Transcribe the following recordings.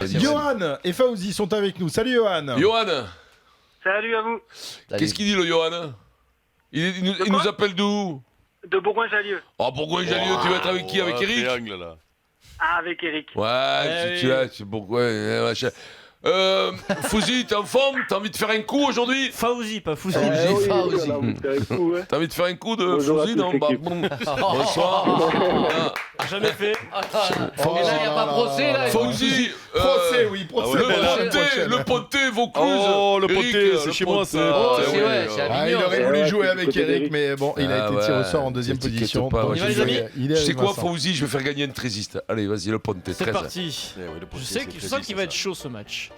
Johan et Fauzi sont avec nous. Salut Johan. Johan, Salut à vous. qu'est-ce qu'il dit le Johan? Il nous appelle d'où? De Bourgoin-Jallieu. Oh, Bourgoin-Jallieu, tu vas être avec qui? Avec Eric? Là. Ah, avec Eric. Ouais, tu là, c'est Bourgoin, machin. Fouzi, t'es en forme? T'as envie de faire un coup aujourd'hui? Fauzi, pas Fouzi. T'as envie de faire un coup de Bonjour Fouzi? à Non, toute bah, l'équipe. bon. Bonsoir. Jamais fait. Et là, il n'y a pas procès, là. Fouzi, Procès, oui, procès. le poté, Vaucluse. Oh, le Eric, poté, c'est chez moi, poté. ça. Oh, Ah, c'est oui, ouais, c'est Ah, il Avignon. aurait voulu jouer avec Eric, mais bon, il a Ah été tiré au ouais, sort en deuxième t'inquiète position. pas, Donc, je vais- il est Tu sais avec quoi, Vincent. Fauzi, je vais faire gagner un trésiste. Allez, vas-y, le ponté, C'est 13. parti. Eh oui, le poté, Je sais c'est que très sens dit, qu'il ça. va être chaud ce match.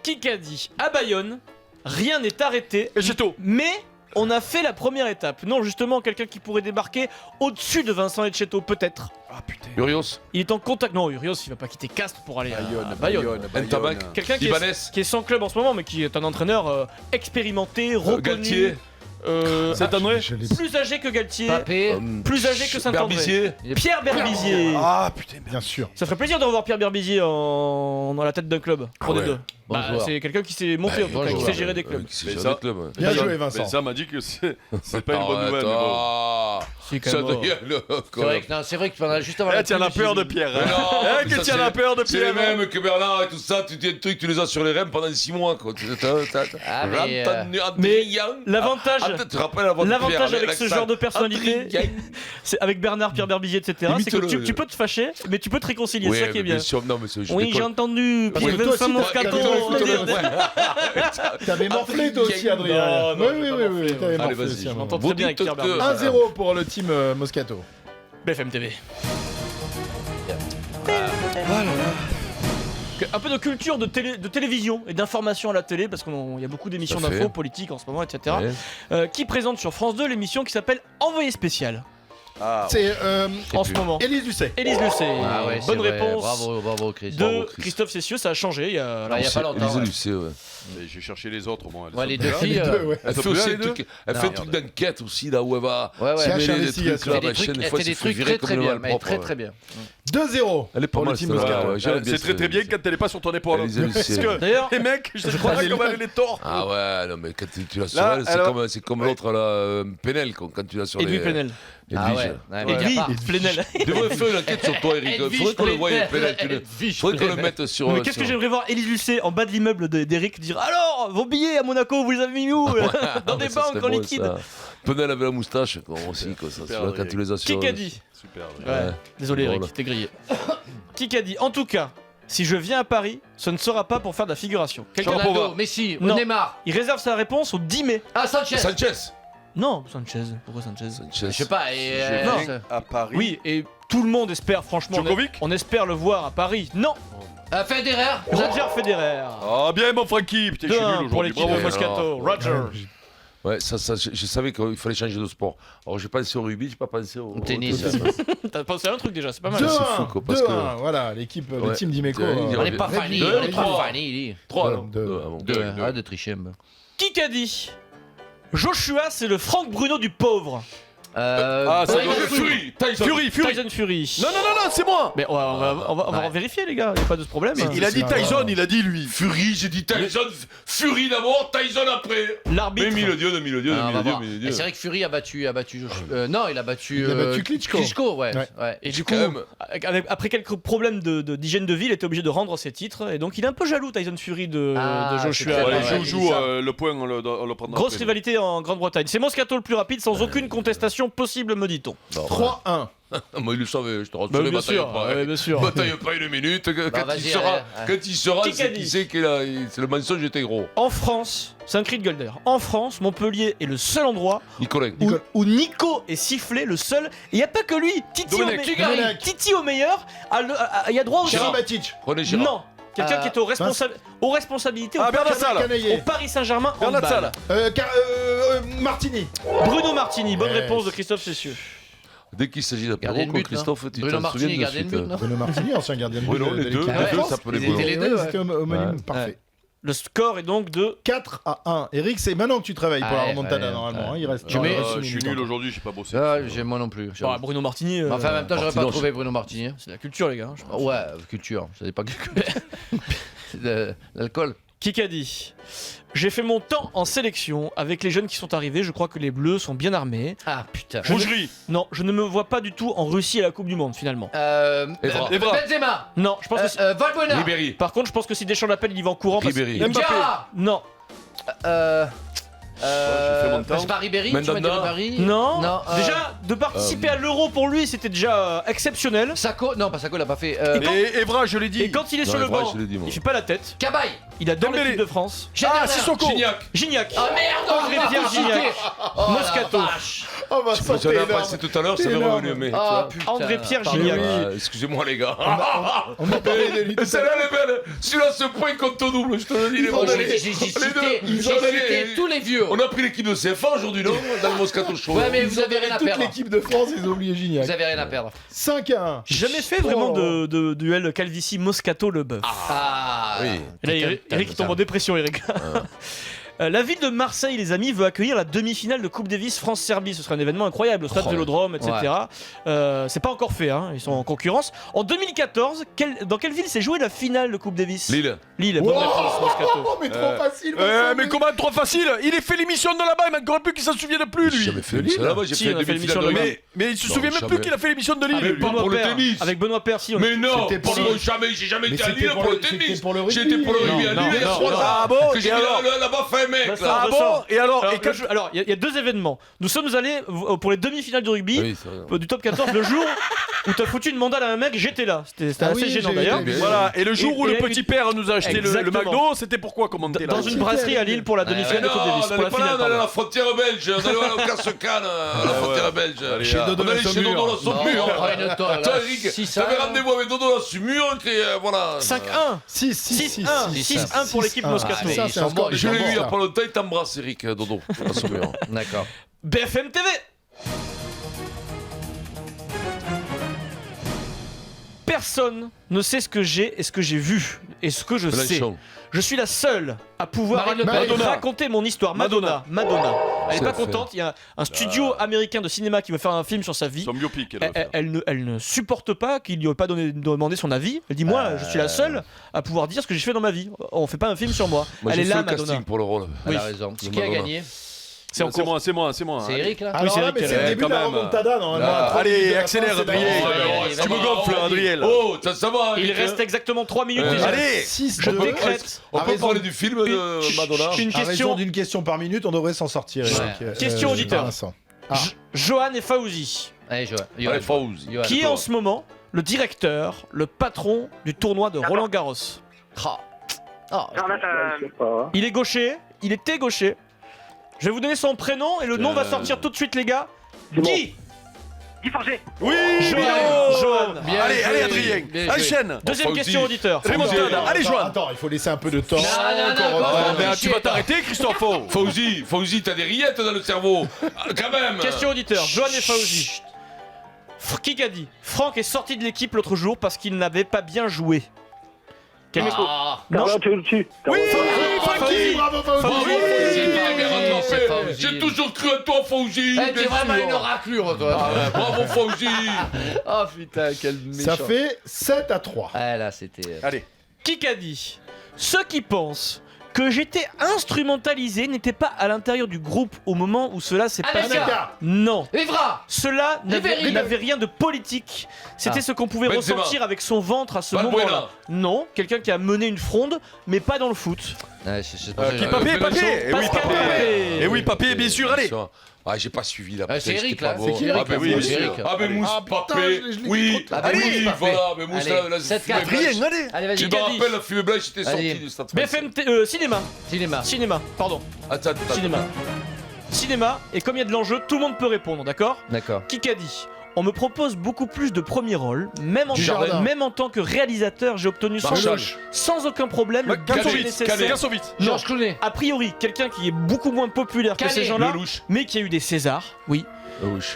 Kikadi, à Bayonne, rien n'est arrêté. Echeto. Mais on a fait la première étape. Non, justement, quelqu'un qui pourrait débarquer au-dessus de Vincent Etcheto, peut-être. Ah putain. Urios, Il est en contact. Non, Urios, il va pas quitter Castres pour aller à Bayonne. Ntamak, Quelqu'un qui Ibanez, est sans club en ce moment, mais qui est un entraîneur expérimenté, reconnu. Galtier, Saint-André. Je l'ai- Plus âgé que Galtier, Papé. plus âgé que Saint-André. Berbizier. Pierre Berbizier. Ah putain, Bien sûr. Ça ferait plaisir de revoir Pierre Berbizier dans la tête d'un club. Pour Ah des ouais. deux. Bon joueur. C'est quelqu'un qui s'est monté en tout cas, qui joueur. sait gérer des clubs. Qui sait Mais gérer ça- des clubs. Bien Mais joué, Vincent. ça m'a dit que c'est pas une bonne nouvelle. mais bon. Ah, C'est quand ça même- doit y aller, C'est vrai que, non, c'est vrai que pendant juste avant Eh, la tiens la pub, peur j'ai- de Pierre. Mais non, Eh, mais que ça, tiens c'est- la peur de C'est les Pierre. mêmes que Bernard et tout ça, tu des trucs, tu les as sur les reins pendant 6 mois, quoi. Ah, mais, Mais l'avantage, Tu te rappelles avant de Pierre, l'avantage avec ce l'accent. genre de personnalité, Adrien. c'est avec Bernard, Pierre Berbizier, etc. C'est que Imite-le. tu peux te fâcher, mais tu peux te réconcilier. Oui, C'est ça qui est bien. sûr, non, mais c'est- je Oui, j'ai déconne. entendu. Parce Pierre que toi Vincent aussi, Moscato. T'avais morflé toi aussi, Adrien. Non, non, Oui, j'ai oui, pas oui, morflé, t'avais Allez, morflé vas-y. aussi. Je m'entends Vous très bien avec dites Pierre que- Berbizier. 1-0 pour le team Moscato. BFM TV. Un peu de culture de télévision et d'information à la télé, parce qu'il y a beaucoup d'émissions Tout à fait. d'infos, politiques en ce moment, etc. Ouais. Qui présente sur France 2 l'émission qui s'appelle Envoyé spécial Ah, C'est en ce moment. Élise Lucet. Élise Lucet. Ah ouais, c'est Bonne vrai. réponse Bravo, Chris. de Bravo, Chris. Christophe Cessieux. Ça a changé. Il y a, il y a pas longtemps. Élise ouais. Lucet, ouais. mais j'ai cherché les autres. Bon, elles Ouais, sont les pas deux là. filles. Les deux, ouais. Elle sont fait plus aussi là, un les truc, elle fait un truc d'enquête aussi, là où elle va Ouais, ouais. Cherche mêler des investigation. trucs, là, Elle fait des machin, trucs, des elle fois, fait c'est des trucs viré très comme très une bien, balle mais propre, très ouais. très bien. 2-0 Elle est pas pour le mal, team celle-là, Moscato. ouais. J'aime bien C'est très très bien quand elle est pas sur ton épaule. Élise Parce Lucet. que D'ailleurs, les mecs, je sais pas crois comment elle est tort. Ah ouais, non mais quand tu l'as sur Là, elle, alors- c'est comme l'autre là, Penel, quand tu l'as sur Edwige les... Plenel. Ah Edwige. ouais. Ouais, mais Edwige y a pas- Plenel. Tu devrais faire une enquête sur toi, Eric. Edwige Faudrait qu'on le voie, Plenel. Penel. Edwige Faudrait qu'on le Plenel. mette sur... Mais qu'est-ce que sur- j'aimerais voir Élise Lucet en bas de l'immeuble d'Eric dire alors vos billets à Monaco vous les avez mis où dans des Ça serait banques en beau, liquide. ça. Penel avec la moustache, quoi, aussi, quoi, ça, Super, celui-là, quand Eric. tu les as sur... Qui qu'a dit Super. Ouais. Désolé Drôle. Eric, t'es grillé. Qui qu'a dit en tout cas si je viens à Paris, ce ne sera pas pour faire de la figuration. Quelqu'un Ronaldo, Messi, Non. Neymar. il réserve sa réponse au 10 mai. Ah, Sanchez. Sanchez. Non, Sanchez. Pourquoi Sanchez Je sais pas. Et, Non. Je viens à Paris. Oui, et tout le monde espère franchement. Djokovic on espère le voir à Paris. Non, Federer. Roger Federer. Ah bien mon Francky. Putain, je suis 2-1 nul pour aujourd'hui. l'équipe de Bravo. Moscato. Roger. Ouais, ça, je savais qu'il fallait changer de sport. Alors j'ai pensé au rugby, j'ai pas pensé au Tennis. T'as pensé à un truc déjà, c'est pas mal. 2-1, c'est fou, quoi, parce que- 2-1, voilà, l'équipe, le Ouais. team d'Imeco. On On n'est pas Fanny. Deux, On n'est pas trois. Fanny. Dis. 3, Deux, non deux. Deux, ah bon. Deux. Arrête de tricher. un peu. Qui qu'a dit Joshua, c'est le Franck Bruno du pauvre. Ah, ça Tyson doit être Fury, Tyson. Fury. Tyson Fury. Non, non, non, non, c'est moi. Mais on va Ouais. en vérifier, les gars, y a pas de problème. Il a dit Tyson, il a dit lui. Fury, j'ai dit Tyson. Fury d'abord, Tyson après. L'arbitre. Mais mille dieu, Ah, on va voir. mille Et dieu. c'est vrai que Fury a battu Joshua. Non, il a battu. Il a battu Klitschko. Klitschko, ouais. Ouais. Ouais. Et du coup, Quand même. après quelques problèmes d'hygiène de vie, il était obligé de rendre ses titres. Et donc, il est un peu jaloux, Tyson Fury, de Ah, Joshua. c'est Allez, Ouais, joue, il dit ça. le point, on le prendra. Grosse après. rivalité en Grande-Bretagne. C'est Moscato le plus rapide, sans aucune contestation possible, me dit-on. 3-1. Moi, il le savait, je te rassure, Bah, bien bataille sûr, pas. ouais, bien sûr. Bataille pas une minute, quand vas-y, il sera, allez, quand il sera, Qui qu'a c'est dit qui c'est qu'il a, c'est le mensonge était gros. En France, c'est un cri de gueule d'ailleurs. En France, Montpellier est le seul endroit Nicolas. où Nico est sifflé, le seul. Et il n'y a pas que lui. Domenech. Titi au meilleur, il y a droit au Karabatic. René Girard. Non, quelqu'un qui est aux responsabilités Ah, au, Bernard Salle. au Canaillé. Paris Saint-Germain. Bernard handball. Salle. Martini. Bruno Martini, bonne Yes. réponse de Christophe Cessieux. Dès qu'il s'agit Gardien d'apéro, de quoi, but, Christophe, non tu Bruno t'en Martini, souviens de gardien de suite. but, non Bruno Martini, ancien gardien de but. Bruno, de les l'équipe deux, de les deux France. s'appelaient Ils Bruno. étaient les deux, C'était homonyme, Ouais. parfait. Le score est donc de 4-1. Eric, c'est maintenant que tu travailles pour la Ouais, remontada ouais, normalement. ouais. Il reste. Tu mets- six Je suis minutes nul encore. aujourd'hui, j'ai pas bossé. Moi non plus. Bah, Bruno Martini. Mais enfin, en même temps, j'aurais pas Martino, trouvé Bruno Martini. C'est de la culture, les gars. Je pense. Ouais, culture. Ça n'est pas L'alcool. Qui a dit? J'ai fait mon temps en sélection avec les jeunes qui sont arrivés. Je crois que les Bleus sont bien armés. Ah putain. Rougerie. Non, je ne me vois pas du tout en Russie à la Coupe du Monde finalement. Evra. Benzema. Non, je pense que si... Valbuena. Ribéry. Par contre, je pense que si Deschamps l'appelle, il y va en courant. Ribéry. Diarra. Non, J'ai fait mon temps. C'est pas Ribéry, tu Mandanda. m'as dit Ribéry. non. Non, Déjà, de participer à l'Euro pour lui, c'était déjà exceptionnel. Sako, non pas Sako, l'a pas fait. Et Evra, je l'ai dit. Et quand il est Non, sur le Evra, banc, je l'ai dit, moi. il fait pas la tête. Cabaye. Il a dans Dembélé. l'équipe de France. Ah, Sissoko. Gignac. Gignac. Ah merde, André-Pierre Gignac. Oh, Moscato. la vache. Oh bah ça J'en c'est ai énorme. passé tout à l'heure, ça m'est Énorme. revenu. Mais, tu Ah vois. putain. André-Pierre Pardon. Gignac. Excusez-moi les gars. On a parlé de lui tout à Celle-là l'heure. elle est belle. Celui-là ce point compte au double, je te le dis les Ils bons. ont J'ai cité ils ont donné- tous les vieux. On a pris l'équipe de CFA aujourd'hui, non? Dans le Moscato Show. Ouais, mais Ils vous ont avez rien à toute perdre. l'équipe de France, ils ont oublié Gignac. Vous avez rien à perdre. 5-1. J'ai jamais fait vraiment de duel Calvici-Moscato le bœuf. Ah. Oui. Et là, Eric tombe en dépression, Eric. La ville de Marseille, les amis, veut accueillir la demi-finale de Coupe Davis France-Serbie. Ce sera un événement incroyable au stade Vélodrome, etc. C'est pas encore fait, hein. Ils sont en concurrence. En 2014, dans quelle ville s'est jouée la finale de Coupe Davis? Lille. Lille, bonne réponse, Moscato. Oh mais trop facile. Vincent, Mais comment trop facile? Il a fait l'émission de là-bas, il m'a encore plus qu'il s'en souvienne plus J'ai lui. jamais fait ça là-bas, j'ai Si, fait on a fait demi-finale l'émission de là-bas. Lille. Mais il se Non, souvient même plus jamais. qu'il a fait l'émission de Lille. Avec mais pas Benoît pour le Paire. tennis. Avec Benoît Paire, si. Mais non, C'était pour pas le- pour jamais, j'ai jamais Mais été à c'était Lille pour pour le- le c'était tennis. pour le rugby. J'étais pour le rugby à Non, Lille il y a non, 3 non. ans. Ah bon? Que j'ai Et vu alors là-bas fait un mec Vincent, là. Ah Vincent. bon? Et alors? Alors, il y a deux événements. Nous sommes allés pour les demi-finales du rugby Oui, c'est vrai. du top 14 le jour où t'as foutu une mandale à un mec, j'étais là. C'était Ah assez oui, gênant j'ai- d'ailleurs. j'ai- Voilà, et le jour où Et le il y a petit eu- père nous a acheté le Exactement. McDo, c'était pourquoi commenter là? Dans une brasserie à Lille pour la demi-finale de Non, Coupe Davis. on Pour allait la pas là, finale, on allait à pardon. la frontière belge, on allait au Cascan, à la frontière belge. Chez Dodo On allait la chez Dodo Saumur. la Saumur. Toi, Toi, Eric, t'avais rendez-vous avec Dodo la Saumur, voilà. 5-1. 6-1. 6-1 pour l'équipe Moscato. Ah, mais Ça, ils c'est sont un score bons, de Je l'ai eu il y a jambon, pas longtemps, il t'embrasse, Eric, Dodo, la Saumur. D'accord. BFM TV. Personne ne sait ce que j'ai et ce que j'ai vu et ce que je sais. Mélenchon. Je suis la seule à pouvoir Marine Le Pen. Madonna. raconter mon histoire. Madonna. Elle est C'est pas la fait. contente. Il y a un studio américain de cinéma qui veut faire un film sur sa vie. Son biopic, elle va faire. Elle ne supporte pas qu'il lui ait pas demandé son avis. Elle dit moi, je suis la seule à pouvoir dire ce que j'ai fait dans ma vie. On fait pas un film sur moi. Moi, Elle j'ai est fait là, le Madonna. casting pour le rôle. Elle a raison. de Qui a Madonna. gagné? C'est en cours. C'est moi. C'est Eric là? Oui, c'est Alors là, Eric mais qui c'est a- le début de la quand même. remontada normalement. Là. À 3 Allez, minutes de la accélère, fin, c'est Adrien. dans- Tu me gonfles, Adrien. Oh, ça va. Il Eric, reste exactement 3 minutes Ouais. déjà. Allez. 6 Je de décrète. On À peut raison- parler du film de Madonna. Une À raison question. d'une question par minute, on devrait s'en sortir. Eric. Question auditeur. Vincent. Ah. Johan et Fauzi. Allez, Johan. Allez, Fawzi. Johan. Qui est en ce moment le directeur, le patron du tournoi de Roland Garros? Ah. Ah. Il est gaucher, il était gaucher. Je vais vous donner son prénom et le nom va sortir tout de suite, les gars. Guy. Guy Forger. Oui, Johan. Milo. Johan. Bien Allez, joué. allez, Adrien. Bien joué. Enchaîne. Deuxième Fauzi. question auditeur. Remontada. Allez, Attends, Johan. attends, il faut laisser un peu de temps. Non, Tu vas t'arrêter, Christophe. Fawzi, t'as des rillettes dans le cerveau. Ah, quand même. Question auditeur. Johan et Fauzi. Qui a dit Franck est sorti de l'équipe l'autre jour parce qu'il n'avait pas bien joué. Quel mec- Ah. Non, Oui, Fauzi. Bravo, Fauzi. Fauzi. C'est Fauzi. J'ai toujours cru à toi, Fawzi. Eh, t'es vraiment une raclure, toi. Bravo, Fawzi. Oh putain, quel méchant. Ça fait 7-3. Ah là, c'était. Allez. Qui a dit Ceux qui pensent que j'étais instrumentalisé n'étaient pas à l'intérieur du groupe au moment où cela s'est passé. Anelka. Non. Evra. Cela Ribéry. n'avait rien de politique. C'était ce qu'on pouvait Benzema. ressentir avec son ventre à ce Valbuena. moment-là. Non, quelqu'un qui a mené une fronde, mais pas dans le foot. Ouais, c'est pas Qui ça. Papé, Mélenchon. Papé. Eh oui, Pascal Papé. Papé. Eh oui, Papé, bien sûr, allez. Ah, j'ai pas suivi là. Ah, c'est putain, Eric, j'étais là. pas C'est bon. qui, Eric, Ah, ben là oui, C'est Eric. Ah, mais Mousse Ah, putain, Papé. je l'ai Oui, trop tard. Ah, ben oui, Mousse Papé. voilà. Mais Mousse, Allez, la 7-4. fumée blanche. Adrien, allez. Allez, vas-y. Tu me Qui a dit rappelles, la fumée blanche était sortie Allez. du stade. BFM cinéma. Cinéma. Cinéma, pardon. Attends, attends. Cinéma. Cinéma, et comme il y a de l'enjeu, tout le monde peut répondre, d'accord? D'accord. Qui a dit On me propose beaucoup plus de premiers rôles, même en, Dujardin. même en tant que réalisateur, j'ai obtenu Marshall. sans aucun problème le budget Kassovitz. nécessaire. Kassovitz. Non. Georges Clooney. A priori, quelqu'un qui est beaucoup moins populaire que Canet. ces gens-là, Lelouch. mais qui a eu des Césars, oui, Lelouch.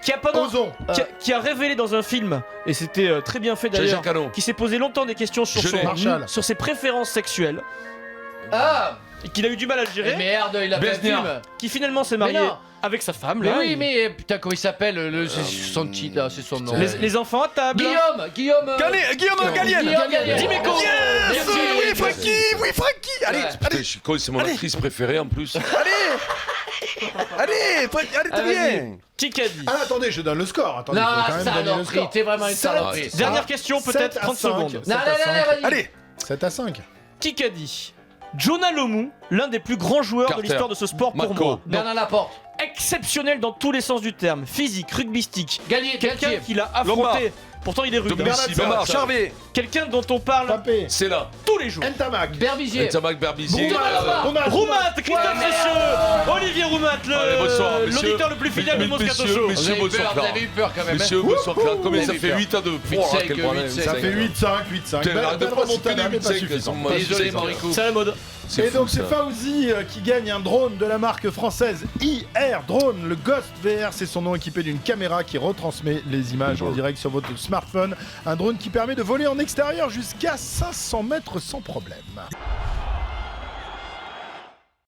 qui a pendant, Ozon. qui a révélé dans un film, et c'était très bien fait d'ailleurs, Jean-Jacques Hano. qui s'est posé longtemps des questions sur, Jeunet. Marshall. sur ses préférences sexuelles, Ah. et qu'il a eu du mal à le Eh, gérer, merde, il a fait un Besnier. film. qui finalement s'est marié Mais non. avec sa femme. Mais Là, oui, il- mais putain, comment il s'appelle c'est son titre, là, c'est son nom. les enfants à table. Guillaume. Guillaume Gallienne. Guillaume Gallienne. Dimeco. Yes. Francky, oui, Francky. Allez, Ouais. Putain, je suis con, c'est mon actrice préférée en plus. allez, t'es bien. Qui qu'a dit? Ah, attendez, je donne le sure. Attendez, Non, faut quand même donner le saloperie, score. t'es vraiment une saloperie. Dernière question, peut-être 7 à 30 5. secondes. Non, vas-y. Allez. 7 à 5. Qui qu'a dit? Jonah Lomu, l'un des plus grands joueurs Carter. de l'histoire de ce sport pour Marco. moi. Bernard Laporte. Exceptionnel dans tous les sens du terme. Physique, rugbystique. Galtier. Quelqu'un qui l'a Lombard. affronté. Pourtant, il est rude. Dominique hein. Sylvain. Lombard, Charvet. Quelqu'un dont on parle Papé. C'est là. tous les jours. Ntamak. Berbizier. Ntamak Berbizier. Roumat. Roumat, Christophe Messieurs, Olivier Roumat, Allez, bonsoir, messieurs. l'auditeur le plus fidèle du Moscato Show. Vous avez eu peur, vous avez eu peur quand même. Monsieur, bonsoir Claire. Combien Vous ça avez fait peur. 8 à 2. 8-5, quel bordel, 8-5. Ça fait 8-5, 8-5. Putain, Belle arrête de remontada, pratiquer mais les pas 8-5, suffisant. elles sont Désolé, mal. Moricou. C'est la mode. Et donc fou, c'est ça. Fauzi qui gagne un drone de la marque française IR Drone. Le Ghost VR, c'est son nom, équipé d'une caméra qui retransmet les images en direct sur votre smartphone. Un drone qui permet de voler en extérieur jusqu'à 500 mètres sans problème.